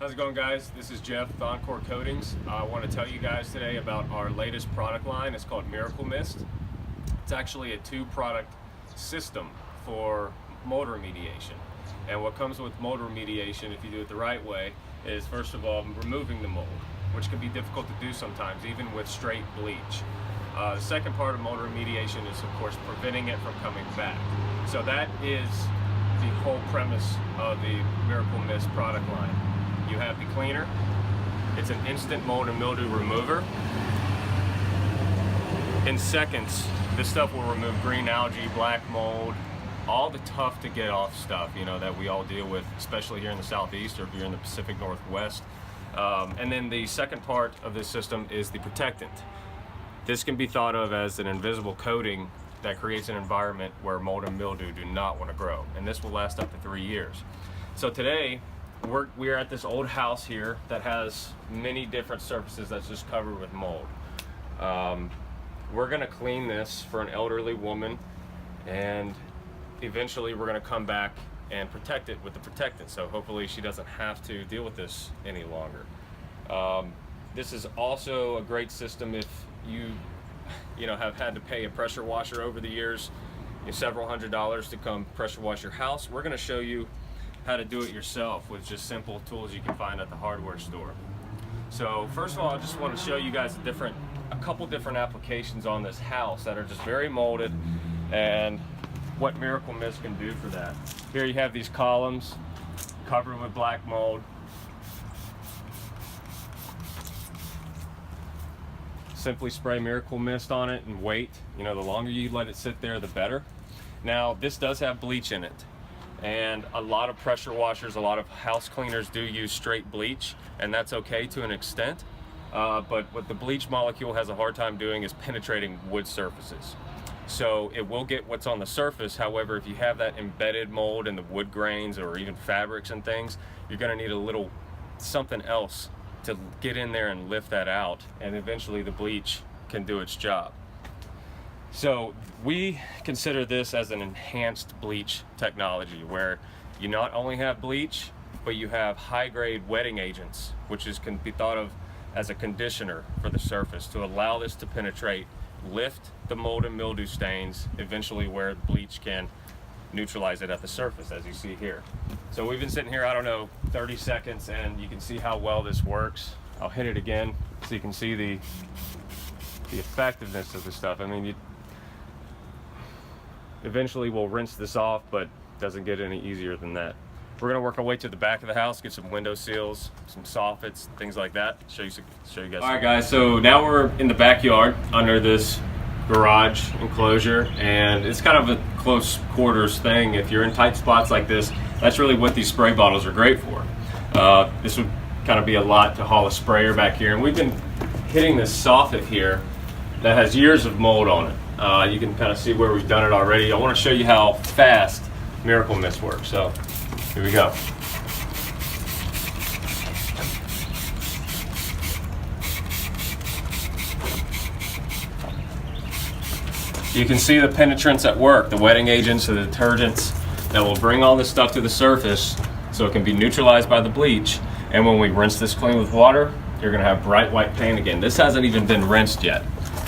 How's it going, guys? This is Jeff with Encore Coatings. I want to tell you guys today about our latest product line. It's called Miracle Mist. It's actually a two-product system for mold remediation. And what comes with mold remediation, if you do it the right way, is first of all removing the mold, which can be difficult to do sometimes, even with straight bleach. The second part of mold remediation is, of course, preventing it from coming back. So that is the whole premise of the Miracle Mist product line. You have the cleaner. It's an instant mold and mildew remover. In seconds, this stuff will remove green algae, black mold, all the tough to get off stuff, you know, that we all deal with, especially here in the Southeast or if you're in the Pacific Northwest. And then the second part of this system is the protectant. This can be thought of as an invisible coating that creates an environment where mold and mildew do not want to grow. And this will last up to 3 years. So today, we're at this old house here that has many different surfaces that's just covered with mold. We're gonna clean this for an elderly woman, and eventually we're gonna come back and protect it with the protectant. So hopefully she doesn't have to deal with this any longer. This is also a great system if you know, have had to pay a pressure washer over the years, several $100s to come pressure wash your house. We're gonna show you how to do it yourself with just simple tools you can find at the hardware store. So first of all, I just want to show you guys a couple different applications on this house that are just very molded and what Miracle Mist can do for that. Here you have these columns covered with black mold. Simply spray Miracle Mist on it and wait. You know, the longer you let it sit there, the better. Now, this does have bleach in it. And a lot of pressure washers, a lot of house cleaners do use straight bleach, and that's okay to an extent. But what the bleach molecule has a hard time doing is penetrating wood surfaces. So it will get what's on the surface. However, if you have that embedded mold in the wood grains or even fabrics and things, you're gonna need a little something else to get in there and lift that out, and eventually the bleach can do its job. So we consider this as an enhanced bleach technology where you not only have bleach, but you have high-grade wetting agents, which can be thought of as a conditioner for the surface to allow this to penetrate, lift the mold and mildew stains, eventually where bleach can neutralize it at the surface, as you see here. So we've been sitting here, I don't know, 30 seconds, and you can see how well this works. I'll hit it again so you can see the effectiveness of the stuff. I mean, eventually we'll rinse this off, but it doesn't get any easier than that. We're gonna work our way to the back of the house, get some window seals, some soffits, things like that. Show you guys. All right, guys, so now we're in the backyard under this garage enclosure, and it's kind of a close quarters thing. If you're in tight spots like this, that's really what these spray bottles are great for. This would kind of be a lot to haul a sprayer back here, and we've been hitting this soffit here that has years of mold on it. You can kind of see where we've done it already. I want to show you how fast Miracle Mist works. So here we go. You can see the penetrants at work, the wetting agents, the detergents that will bring all this stuff to the surface so it can be neutralized by the bleach. And when we rinse this clean with water, you're going to have bright white paint again. This hasn't even been rinsed yet,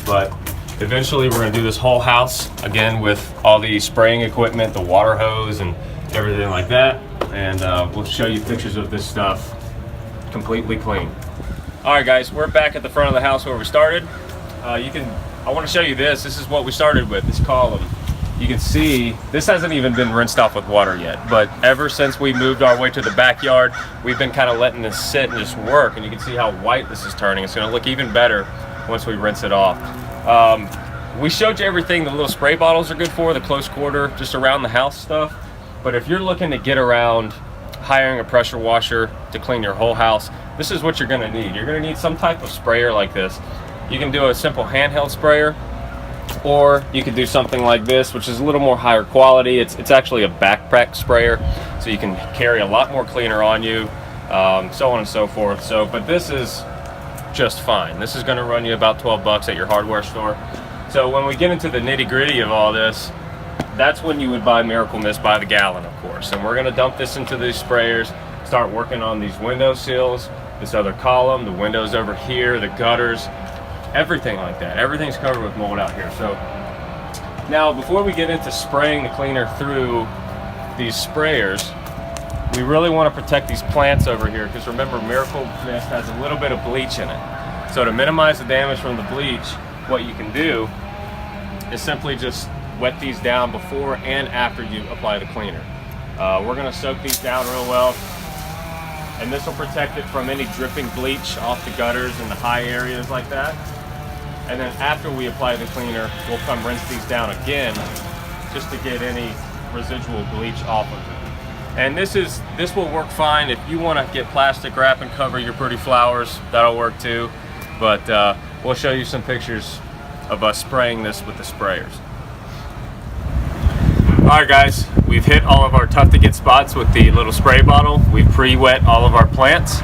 but eventually we're going to do this whole house again with all the spraying equipment, the water hose and everything like that, and we'll show you pictures of this stuff completely clean. All right, guys, we're back at the front of the house where we started. I want to show you this. This is what we started with, this column. You can see this hasn't even been rinsed off with water yet, but ever since we moved our way to the backyard, we've been kind of letting this sit and just work, and you can see how white this is turning. It's going to look even better once we rinse it off. We showed you everything the little spray bottles are good for, the close quarter, just around the house stuff. But if you're looking to get around hiring a pressure washer to clean your whole house, this is what you're going to need. You're going to need some type of sprayer like this. You can do a simple handheld sprayer, or you could do something like this, which is a little more higher quality. It's actually a backpack sprayer, so you can carry a lot more cleaner on you, so on and so forth. But this is just fine. This is going to run you about 12 bucks at your hardware store. So when we get into the nitty-gritty of all this, that's when you would buy Miracle Mist by the gallon, of course. And we're going to dump this into these sprayers, start working on these window sills, this other column, the windows over here, the gutters, everything like that. Everything's covered with mold out here. So now, before we get into spraying the cleaner through these sprayers, we really want to protect these plants over here, because remember, Miracle Mist has a little bit of bleach in it. So to minimize the damage from the bleach, what you can do is simply just wet these down before and after you apply the cleaner. We're going to soak these down real well, and this will protect it from any dripping bleach off the gutters and the high areas like that. And then after we apply the cleaner, we'll come rinse these down again just to get any residual bleach off of it. And this will work fine if you want to get plastic wrap and cover your pretty flowers. That'll work too. But we'll show you some pictures of us spraying this with the sprayers. Alright guys, we've hit all of our tough to get spots with the little spray bottle. We've pre-wet all of our plants,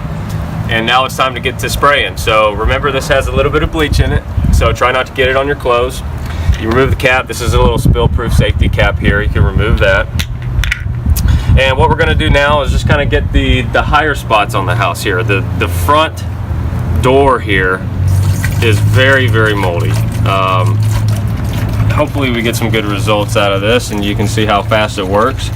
and now it's time to get to spraying. So remember, this has a little bit of bleach in it, so try not to get it on your clothes. You remove the cap. This is a little spill-proof safety cap here. You can remove that. And what we're going to do now is just kind of get the higher spots on the house here. The front door here is very, very moldy. Hopefully we get some good results out of this, and you can see how fast it works.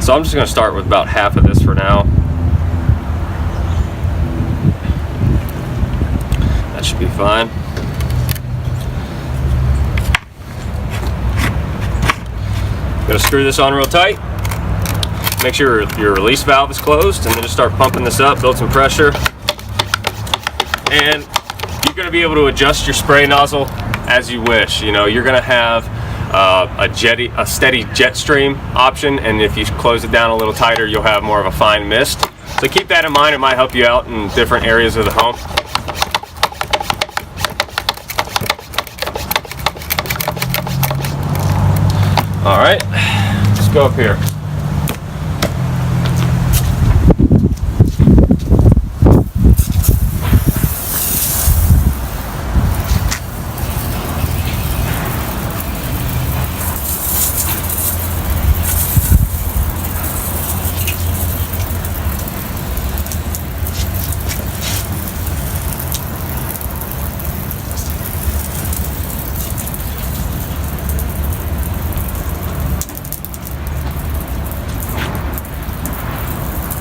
So I'm just going to start with about half of this for now. That should be fine. Going to screw this on real tight. Make sure your release valve is closed, and then just start pumping this up, build some pressure. And you're going to be able to adjust your spray nozzle as you wish. You know, you're going to have a steady jet stream option, and if you close it down a little tighter, you'll have more of a fine mist. So keep that in mind. It might help you out in different areas of the home. All right, let's go up here.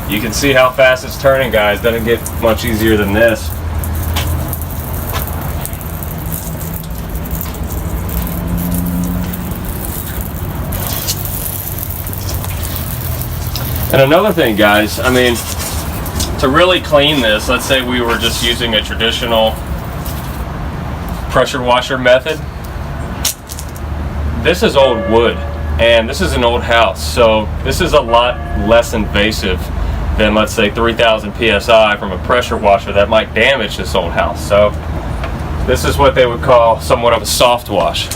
You can see how fast it's turning, guys. Doesn't get much easier than this. And another thing, guys, I mean, to really clean this, let's say we were just using a traditional pressure washer method. This is old wood, and this is an old house, so this is a lot less invasive than, let's say, 3,000 psi from a pressure washer that might damage this old house. So this is what they would call somewhat of a soft wash.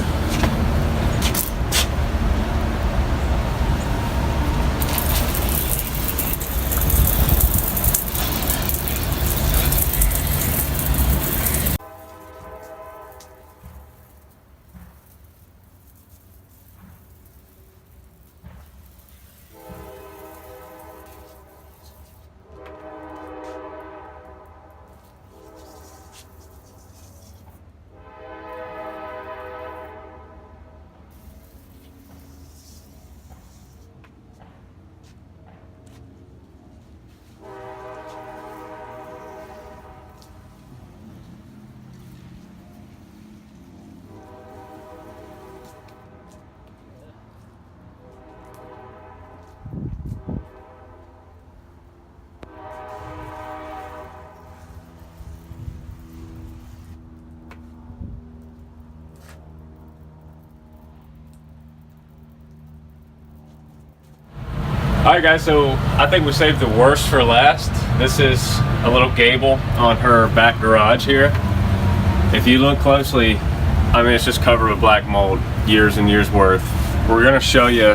Alright guys, so I think we saved the worst for last. This is a little gable on her back garage here. If you look closely, I mean, it's just covered with black mold, years and years worth. We're going to show you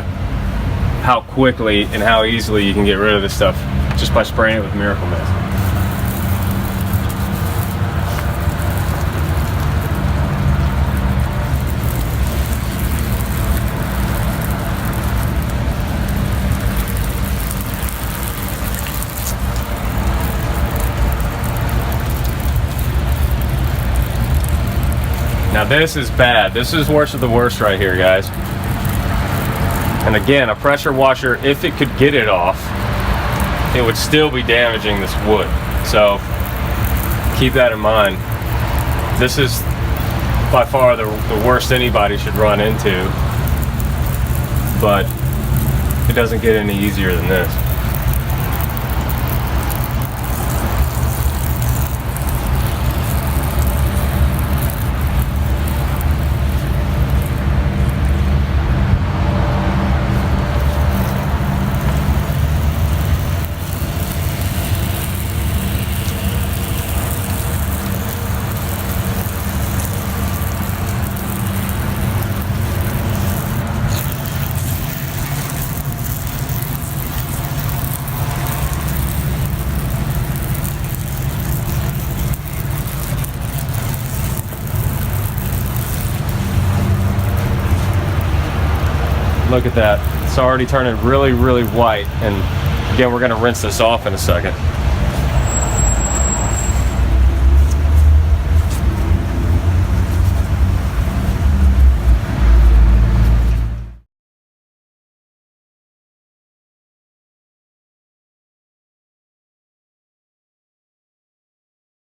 how quickly and how easily you can get rid of this stuff just by spraying it with Miracle Mist. Now this is bad. This is worst of the worst right here, guys. And again, a pressure washer, if it could get it off, it would still be damaging this wood. So keep that in mind. This is by far the worst anybody should run into, but it doesn't get any easier than this. Look at that. It's already turning really, really white. And again, we're going to rinse this off in a second.